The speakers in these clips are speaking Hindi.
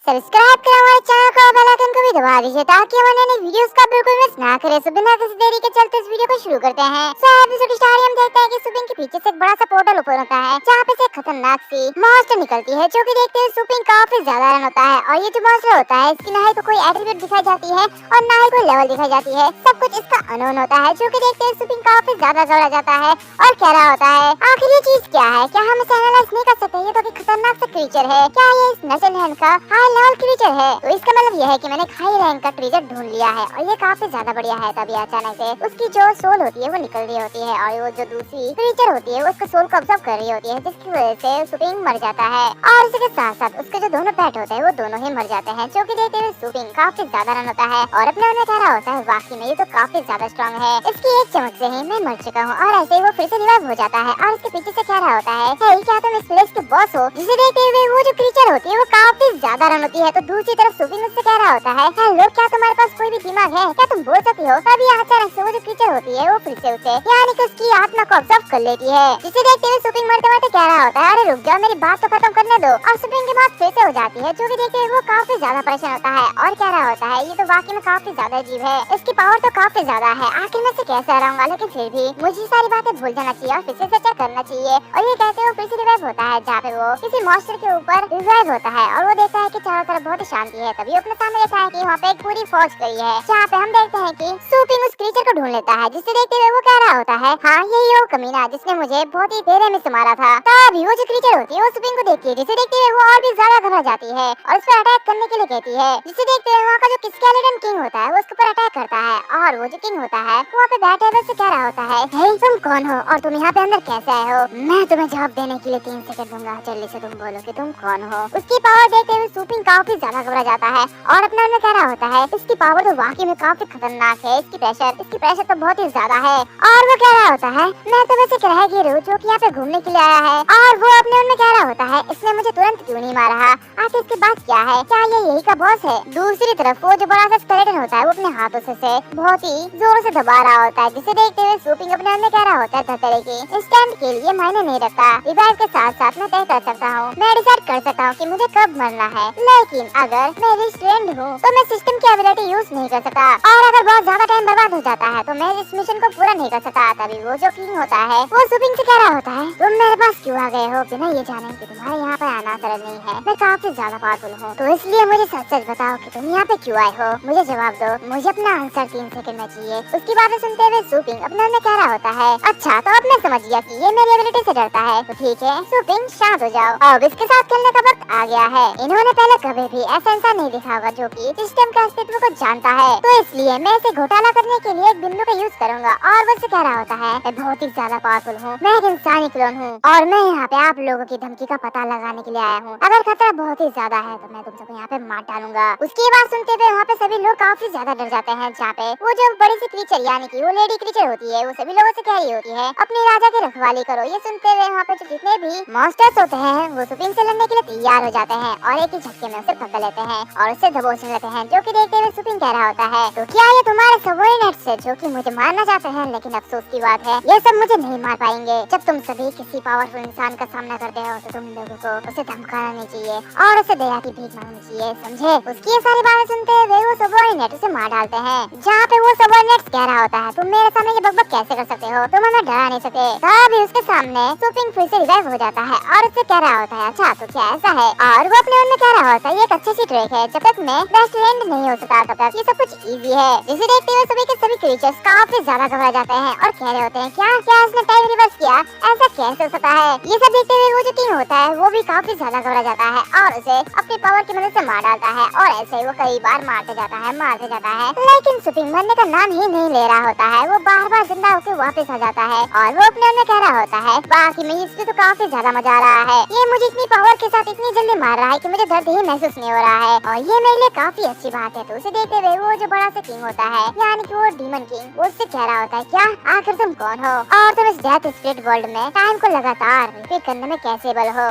सब्सक्राइब करें हमारे चैनल को, बेल आइकन को भी दबा दीजिए ताकि हमारे नए वीडियोस का बिल्कुल मिस ना करें। सो बिना किसी देरी के चलते इस वीडियो को शुरू करते हैं। सो एपिसोड स्टार्ट हम देखते हैं कि सुपिंग के पीछे से एक बड़ा सा पोर्टल ओपन होता है जहाँ पे से खतरनाक सी मॉन्स्टर निकलती है, जो कि देखते हुए सुपिंग काफी ज्यादा रन होता है। और ये जो मॉन्स्टर होता है इसकी ना ही तो कोई एट्रीब्यूट दिखाई जाती है और ना ही कोई लेवल दिखाई जाती है, सब कुछ इसका अननोन होता है, जो कि देखते हुए सुपिंग काफी ज्यादा घबरा जाता है और कह रहा होता है आखिर ये चीज क्या है, क्या हम इसे एनालाइज नहीं कर सकते? ये तो खतरनाक सा क्रीचर है, क्या ये इस नसल हैंड का हाई लेवल क्रीचर है? तो इसका मतलब यह है कि मैंने हाई रैंक का क्रीचर ढूंढ लिया है और ये काफी ज्यादा बढ़िया है। तभी अचानक से उसकी जो सोल होती है वो निकल रही होती है और वो जो दूसरी क्रीचर होती है वो उसका सोल को ऑब्जर्व कर रही होती है, जिसकी वजह से सुपिंग मर जाता है और इसके साथ साथ उसके जो दोनों पेट होते हैं वो दोनों ही मर जाते हैं, जो कि देखते हुए सुपिंग काफी ज्यादा रन होता है और अपने मन में कह रहा होता है वाकई में ये तो काफी ज्यादा स्ट्रॉन्ग है, इसकी एक चमक से ही मैं मर चुका हूँ। और ऐसे ही वो फिर से रिवाइव हो जाता है और इसके पीछे से कह रहा होता है हे क्या तुम इस प्लेस के बॉस हो? जिसे देखते हुए वो जो क्रीचर होती है वो काफी ज्यादा रन होती है। तो दूसरी तरफ सुपिंग उससे कह रहा होता है हेलो क्या तुम्हारे पास कोई भी दिमाग है, क्या तुम बोल सकती हो? तभी अचानक से वो जो क्रीचर होती है वो फिर से उसे यानी कि उसकी आत्मा को ऑब्जर्व कर लेती है, जिसे देखते हुए सुपिंग मरते मरते कह रहा होता है अरे रुक जाओ, मेरी बात तो खत्म करने दो। और सुपिंग की बात फिर से हो जाती है, जो कि देखते हुए वो काफी ज्यादा परेशान होता है और कह रहा होता है ये तो वाकई में काफी ज्यादा अजीब है, इसकी पावर तो काफी ज्यादा है, आखिर मैं इसे कैसे हराऊंगा? लेकिन फिर भी मुझे सारी बातें भूल जाना चाहिए और फिर से चेक करना चाहिए। और ये कहते हुए फिर से रिवाइव होता है जहाँ पे वो किसी मॉन्स्टर के ऊपर रिवाइव होता है और वो देखता है कि चारों तरफ बहुत ही शांति है। तभी अपने सामने देखता है कि वहाँ पे एक पूरी फौज गई है, जहाँ पे हम देखते हैं कि सुपिंग उस क्रीचर को ढूंढ लेता है, जिसे देखते हुए वो कह रहा होता है हाँ यही वो कमीना जिसने मुझे बहुत ही देर में मारा था। तभी वो जो क्रीचर होती है वो सुपिंग को देखती है, जिसे देखते हुए वो और भी ज्यादा घबरा जाती है और उस पर अटैक करने के लिए कहती है, जिसे देखते हुए वहाँ का जो स्केलेटन किंग होता है वो उसके ऊपर अटैक करता है और वो जो किंग होता है वो वहाँ पे बैठे हुए से कह रहा होता है हे तुम कौन हो और तुम यहाँ पे अंदर कैसे आए हो? मैं तुम्हें जवाब देने के लिए 3 सेकंड दूंगा, जल्दी से तुम बोलो कि तुम कौन हो। उसकी पावर देखते हुए सुपिंग काफी ज्यादा घबरा जाता है और अपने मन में कह रहा होता है इसकी पावर तो वाकई में काफी खतरनाक है, इसकी प्रेशर तो बहुत ही ज्यादा है। और वो कह रहा होता है मैं तो वैसे ग्रहगिर हूँ जो कि यहाँ पे घूमने के लिए आया है। और वो अपने मन में कह रहा होता है इसने मुझे तुरंत क्यों नहीं मारा, आखिर इसके बाद क्या है, क्या ये यही का बॉस है? दूसरी तरफ वो जो बड़ा सा स्केलेटन होता है वो अपने हाथों से बहुत ही जोर से दबा रहा होता है, जिसे देखते हुए सुपिंग अपने मन में कह रहा होता है धतरे की इंस्टेंट के लिए मायने नहीं रखता, रिवाइव के साथ साथ मैं तय कर सकता हूँ, मैं डिसाइड कर सकता हूँ कि मुझे कब मरना है, लेकिन अगर मैं रिस्ट्रेंड हूँ तो मैं सिस्टम की एबिलिटी यूज नहीं कर सकता और अगर बहुत ज्यादा टाइम बर्बाद हो जाता है तो मैं इस मिशन को पूरा नहीं कर सकता। तभी वो जो किंग होता है वो सुपिंग से कह रहा होता है तुम मेरे पास क्यों आ गए हो बिना ये जाने कि तुम्हारे यहाँ पे आना सरल नहीं है, मैं काफी ज्यादा पावरफुल हूँ, तो इसलिए मुझे सच सच बताओ कि तुम यहाँ पे क्यों आए हो, मुझे जवाब दो, मुझे अपना आंसर 3 सेकंड में चाहिए। उसकी बातें सुनते हुए सुपिंग अपने मन में कह रहा होता है अच्छा तो अब मैं समझ गया कि ये मेरी एबिलिटी से डरता है, तो ठीक है सुपिंग शांत हो जाओ, अब इसके साथ खेलने का वक्त आ गया है। इन्होंने पहले कभी भी ऐसा इंसान नहीं देखा होगा जो कि सिस्टम के अस्तित्व को जानता है, तो इसलिए मैं इसे घोटाला करने के लिए एक बिंदु का यूज करूंगा। और वो कह रहा होता है मैं बहुत ही ज्यादा पावरफुल हूँ, मैं एक इंसानी क्लोन हूँ और मैं यहाँ पे आप लोगों की धमकी का पता लगाने के लिए आया हूँ, अगर खतरा बहुत ही ज्यादा है तो मैं तुम सबको यहाँ पे मार डालूंगा। उसकी बात सुनते हुए वहाँ पे सभी लोग काफी ज्यादा डर जाते हैं, जहाँ पे वो जो बड़ी सी क्रीचर यानी कि वो लेडी क्रीचर होती है वो सभी लोगों से कह रही होती है अपने राजा की रखवाली करो। ये सुनते हुए वहाँ पे जो जितने भी मॉन्स्टर्स होते हैं वो सुपिंग से लड़ने के लिए तैयार हो जाते हैं और एक ही झटके में उसे पकड़ लेते हैं और उससे दबोचने लेते हैं, जो कि देखते हुए सुपिंग कह रहा होता है तो क्या ये तुम्हारे सबॉर्डिनेट्स है जो कि मुझे मारना चाहते हैं? लेकिन अफसोस की बात है ये सब मुझे नहीं मार पाएंगे, जब तुम सभी किसी पावरफुल इंसान का सामना करते हो तो तुम लोगों को उसे धमकाना नहीं चाहिए और उसे दया की भीख मांगनी चाहिए, समझे? उसकी ये सारी बातें सुनते हुए वो सबॉर्डिनेट उसे मार डालते हैं, जहाँ पे वो सबॉर्डिनेट कह रहा होता है तुम मेरे सामने ये बकबक कैसे कर सकते हो, तुम हमें डरा नहीं सकते। तभी उसके सामने सुपिंग फिर से रिवाइव हो जाता है और उससे कह रहा होता है अच्छा तो क्या ऐसा है? और वो अपने मन में कह रहा होता है ये एक अच्छी सी ट्रिक है, जब तक मैं बेस्ट फ्रेंड नहीं हो सकता तब तक ये सब कुछ इजी है। जिसे देखते हुए सभी के सभी क्रीचर्स काफी ज्यादा घबरा जाते हैं और कह रहे होते हैं क्या क्या इसने टाइम रिवर्स किया, ऐसा कैसे हो सकता है? ये सब देखते हुए वो जो किंग होता है वो भी काफी ज्यादा घबरा जाता है और उसे अपनी पावर की मदद से मार डालता है और ऐसे ही वो कई बार मारते जाता है, लेकिन सुपिंग मरने का नाम ही नहीं ले रहा होता है, वो बार बार जिंदा होकर वापस आ जाता है और वो अपने अंदर कह रहा होता है बाकी में इससे तो काफी ज्यादा मजा आ रहा है, ये मुझे इतनी पावर के साथ इतनी जल्दी मार रहा है कि मुझे दर्द ही महसूस नहीं हो रहा है और ये मेरे लिए काफी अच्छी बात है। तो उसे देखते हुए वो जो बड़ा सा किंग होता है यानी कि वो डीमन किंग वो उससे कह रहा होता है क्या आखिर तुम कौन हो और तुम इस डेथ स्पिरिट वर्ल्ड में टाइम को लगातार रिपीट करने में कैसे बल हो,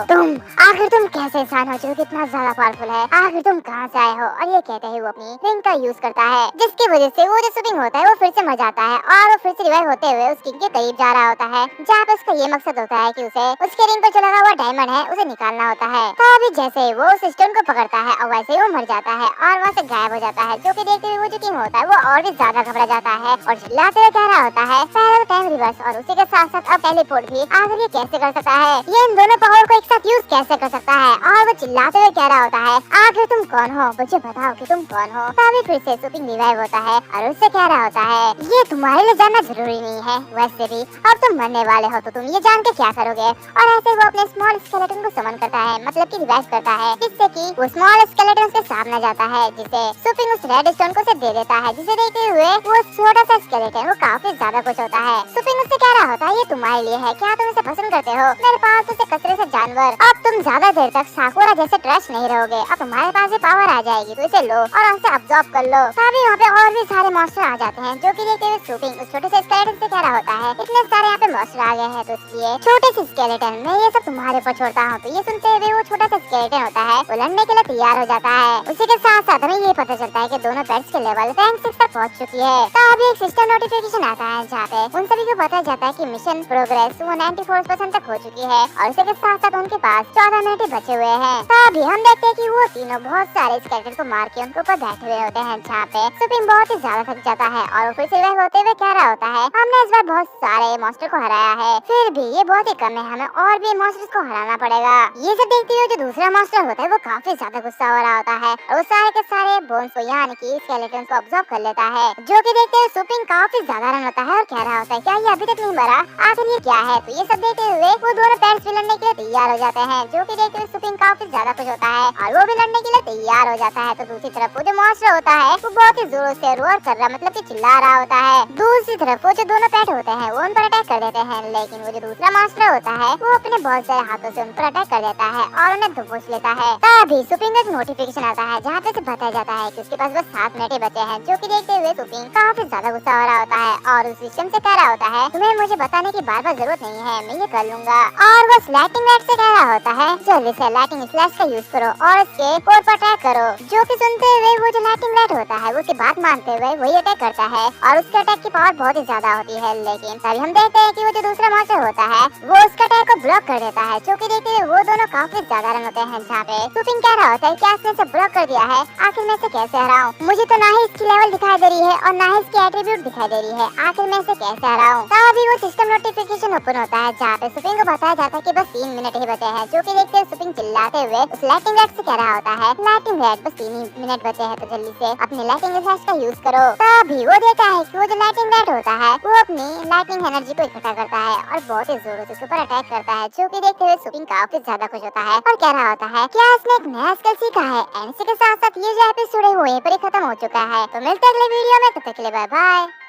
आखिर तुम कैसे इंसान हो जो कितना ज्यादा पावरफुल है, आखिर तुम कहाँ से आए हो? और ये कहते हैं वो अपनी रिंग का यूज करता है, जिसकी वजह से वो जो सुपिंग होता है वो फिर से मर जाता है और वो फिर से रिवाइव होते हुए उस किंग के करीब जा रहा होता है, जहाँ पे उसका ये मकसद होता है कि उसे उसके रिंग पर जो लगा हुआ डायमंड है उसे निकालना होता है। तभी जैसे वो उस स्केलेटन को पकड़ता है और वैसे ही वो मर जाता है और वहाँ से गायब हो जाता है। जो कि देखते हुए वो जो किंग होता है वो और भी ज्यादा घबरा जाता है और चिल्लाते हुए कह रहा होता है पहले टाइम रिवर्स और उसी के साथ साथ अब टेलीपोर्ट भी। आखिर ये कैसे कर सकता है, ये इन दोनों पावर को एक साथ यूज कैसे कर सकता है। और वो चिल्लाते हुए कह रहा होता है आखिर तुम कौन हो, मुझे बताओ कि तुम कौन हो। तभी फिर से सुपिंग रिवाइव होता है और उससे कह रहा होता है ये तुम्हारे लिए जानना जरूरी नहीं है, वैसे भी अब तुम मरने वाले हो तो तुम ये जान के क्या करोगे। और ऐसे वो अपने स्मॉल स्केलेटन को समन करता है, मतलब कि रिवाइव करता है, जिससे कि वो स्मॉल स्केलेटन उसके सामने जाता है, जिसे सुपिंग उस रेड स्टोन को दे देता है, जिसे देखते हुए वो छोटा सा स्केलेटन वो काफी ज्यादा खुश होता है। सुपिंग उससे कह रहा होता है ये तुम्हारे लिए है, क्या तुम इसे पसंद करते हो। मेरे पास उसे कचरे से जानवर, अब तुम ज्यादा देर तक साकुरा जैसे ट्रस्ट नहीं रहोगे, अब तुम्हारे पास ये पावर आ जाएगी तो इसे लो और उसे अब्सॉर्ब कर लो। तभी वहाँ पे और भी सारे मॉन्स्टर आ जाते हैं, जो कि देखते हुए सुपिंग उस छोटे से स्केलेटन से कह रहा होता है इतने सारे यहाँ पे मॉन्स्टर आ गए हैं तो इसलिए छोटे से स्केलेटन मैं ये सब तुम्हारे ऊपर छोड़ता हूँ। तो ये सुनते हुए वो छोटा सा स्केलेटन होता है वो लड़ने के लिए तैयार हो जाता है। उसी के साथ साथ हमें ये पता चलता है कि दोनों पेट्स के लेवल रैंक 6 तक पहुँच चुकी है। तो अभी एक सिस्टम नोटिफिकेशन आता है जहाँ पे उन सभी को पता चलता है कि मिशन प्रोग्रेस 94% तक हो चुकी है और उसी के साथ साथ उनके पास 14 मिनट ही बचे हुए हैं। तो अभी हम देखते हैं कि वो तीनों बहुत सारे स्केलेटन को मार के उनके ऊपर बैठे हुए होते हैं, जहाँ पे सुपिंग बहुत ही ज्यादा थक जाता है और फिर से वह होते हुए कह रहा होता है हमने इस बार बहुत सारे मॉन्स्टर को हराया है, फिर भी ये बहुत ही कम है, हमें और भी मॉन्स्टर्स को हराना पड़ेगा। ये सब देखते हुए जो दूसरा मॉन्स्टर होता है वो काफी ज्यादा गुस्सा हो रहा होता है और वो सारे के सारे बोन्स को यानी कि स्केलेटन को ऑब्जर्व कर लेता है, जो कि देखते हुए सुपिंग काफी ज्यादा रन होता है और कह रहा होता है क्या ये अभी तक नहीं मरा, आखिर ये क्या है। तो ये सब देखते हुए वो दोनों पेट्स भी लड़ने के लिए तैयार हो जाते हैं, जो कि देखते हुए सुपिंग काफी ज्यादा खुश होता है और वो भी लड़ने के लिए तैयार हो जाता है। तो दूसरी तरफ वो जो मॉन्स्टर होता है वो बहुत ही जोरों से रोर कर रहा, मतलब कि चिल्ला रहा होता है। दूसरी तरफ वो जो दोनों पेट होते हैं वो उन पर अटैक कर देते हैं, लेकिन वो जो दूसरा मॉन्स्टर होता है वो अपने बहुत सारे हाथों से उन पर अटैक कर देता है और उन्हें दबोच लेता है। तभी सुपिंग को एक नोटिफिकेशन आता है जहाँ पे बताया जाता है कि उसके पास बस 7 मिनट ही बचे हैं, जो कि देखते हुए सुपिंग काफी ज्यादा गुस्सा हो रहा होता है और उस सिस्टम से कह रहा होता है तुम्हें मुझे बताने की बार बार जरूरत नहीं है, मैं ये कर लूंगा। और वो लाइटिंग रैट से कह रहा होता है जल्दी से लाइटिंग स्लैश का यूज करो और उसके कोर पर अटैक करो, जो कि सुनते हुए वो जो लाइटिंग रैट होता है वो उसकी बात मानते हुए वही अटैक करता है और उसके अटैक की पावर बहुत ही ज्यादा होती है। लेकिन तभी हम देखते हैं कि वो जो दूसरा मॉन्स्टर होता है वो उसके अटैक को ब्लॉक कर देता है, जो कि देखते हुए वो दोनों काफी ज्यादा रन होते हैं, जहाँ पे सुपिंग कह रहा होता है क्या इसने इसे ब्लॉक कर दिया है, आखिर मैं इसे कैसे हराऊं, मुझे तो ना ही इसकी लेवल दिखाई दे रही है और ना ही इसकी एट्रीब्यूट दिखाई दे रही है, आखिर मैं इसे कैसे हराऊं। तभी वो सिस्टम नोटिफिकेशन ओपन होता है जहाँ पे सुपिंग को बताया जाता है कि बस 3 मिनट ही बचे हैं, जो कि देखते हुए सुपिंग चिल्लाते हुए उस लाइटिंग रैट से कह रहा होता है लाइटिंग रैट बस 3 मिनट बचे हैं तो जल्दी से अपनी लाइटिंग फ्लैश का यूज करो। तभी वो देखता है कि वो जो लाइटिंग रैट होता है वो अपनी लाइटिंग एनर्जी को इकट्ठा करता है और बहुत ही जोरों से उसके ऊपर अटैक करता है, जो कि देखते हुए सुपिंग काफी ज्यादा खुश होता है और कह रहा होता है क्या इसने एक नया स्किल सीखा है। एंड इसी के साथ साथ ये जो एपिसोड है वो यहीं पर ही खत्म हो चुका है। तो मिलते हैं अगले वीडियो में, तब तक के लिए बाय बाय।